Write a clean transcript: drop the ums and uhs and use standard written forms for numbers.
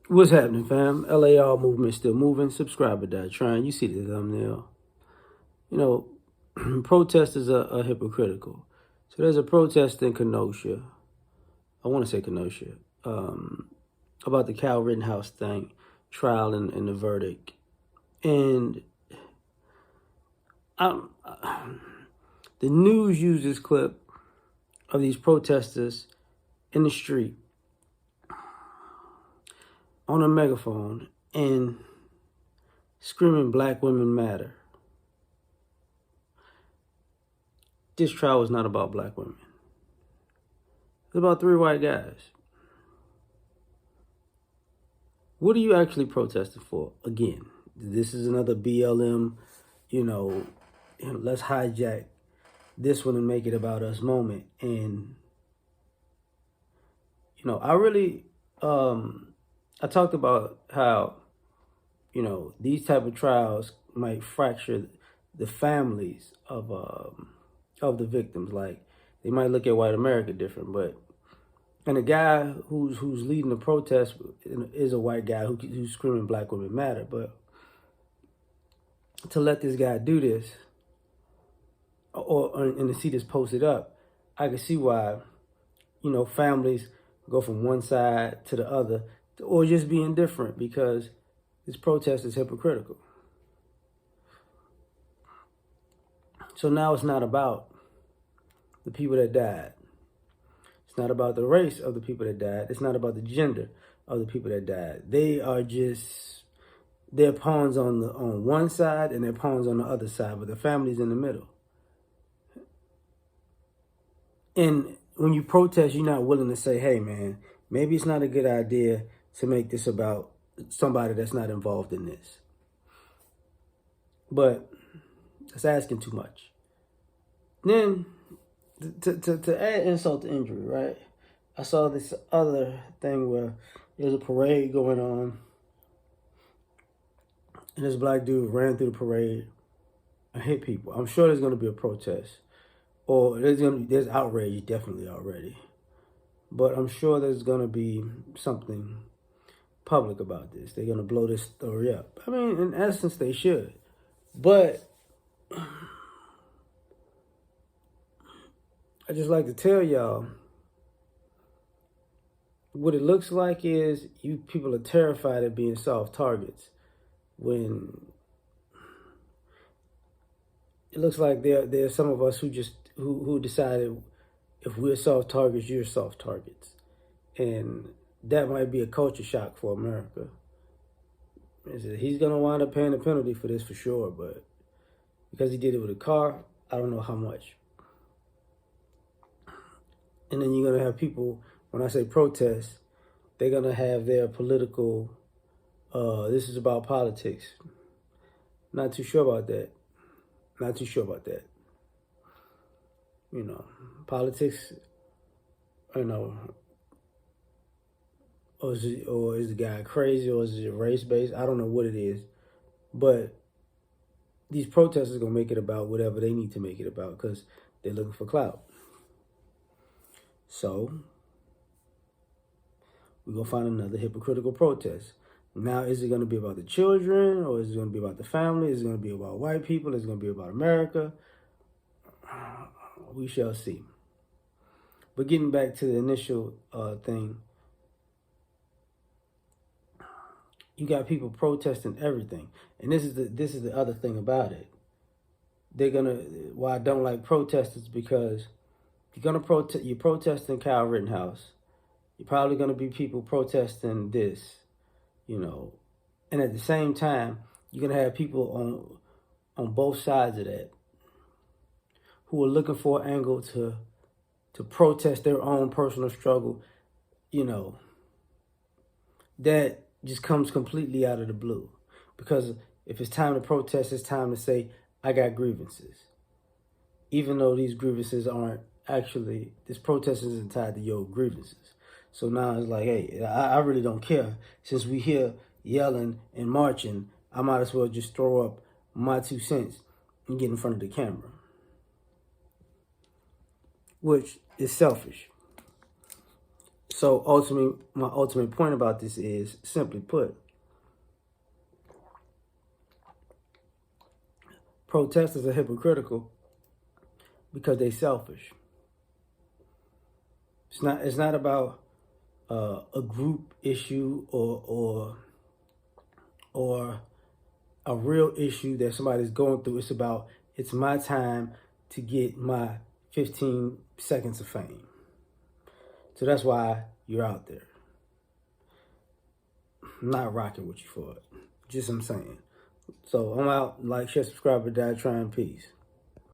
What's happening, fam? L.A.R movement still moving. Subscriber die trying. You see the thumbnail. You know, protesters are hypocritical. So there's a protest in Kenosha. I want to say Kenosha. About the Kyle Rittenhouse thing, trial and the verdict. And the news used this clip of these protesters in the street on a megaphone and screaming "Black women matter." This trial was not about black women. It's about three white guys. What are you actually protesting for? Again, this is another BLM, let's hijack this one and make it about us moment. And, I really, I talked about how, these type of trials might fracture the families of the victims. Like, they might look at white America different, but and the guy who's leading the protest is a white guy who's screaming "Black women matter." But to let this guy do this, and to see this posted up, I can see why, families go from one side to the other, or just be indifferent, because this protest is hypocritical. So now it's not about the people that died. It's not about the race of the people that died. It's not about the gender of the people that died. They're pawns on one side and they're pawns on the other side, but the family's in the middle. And when you protest, you're not willing to say, hey, man, maybe it's not a good idea to make this about somebody that's not involved in this. But that's asking too much. Then, to add insult to injury, right? I saw this other thing where there's a parade going on, and this black dude ran through the parade and hit people. I'm sure there's going to be a protest, or there's outrage definitely already, but I'm sure there's going to be something public about this. They're going to blow this story up. I mean, in essence, they should, but I just like to tell y'all, what it looks like is you people are terrified of being soft targets, when it looks like there are some of us who decided, if we're soft targets, you're soft targets. And that might be a culture shock for America. He's going to wind up paying a penalty for this for sure, but because he did it with a car, I don't know how much. And then you're going to have people, when I say protest, they're going to have their political, this is about politics. Not too sure about that. Politics, or is the guy crazy, or is it race-based? I don't know what it is. But these protesters are going to make it about whatever they need to make it about, because they're looking for clout. So we're going to find another hypocritical protest. Now, is it going to be about the children, or is it going to be about the family? Is it going to be about white people? Is it going to be about America? We shall see. But getting back to the initial thing, you got people protesting everything, and this is the other thing about it. Why I don't like protesters, because you're protesting Kyle Rittenhouse. You're probably gonna be people protesting this, and at the same time, you're gonna have people on both sides of that who are looking for an angle to protest their own personal struggle, that just comes completely out of the blue. Because if it's time to protest, it's time to say, I got grievances. Even though these grievances aren't actually, this protest isn't tied to your grievances. So now it's like, hey, I really don't care. Since we here yelling and marching, I might as well just throw up my 2 cents and get in front of the camera. Which is selfish. So ultimately, my ultimate point about this is, simply put, protesters are hypocritical because they selfish. It's not about a group issue or a real issue that somebody's going through. It's about, it's my time to get my 15 seconds of fame. So that's why you're out there. I'm not rocking with you for it. Just I'm saying. So I'm out. Like, share, subscribe, or die trying. Peace.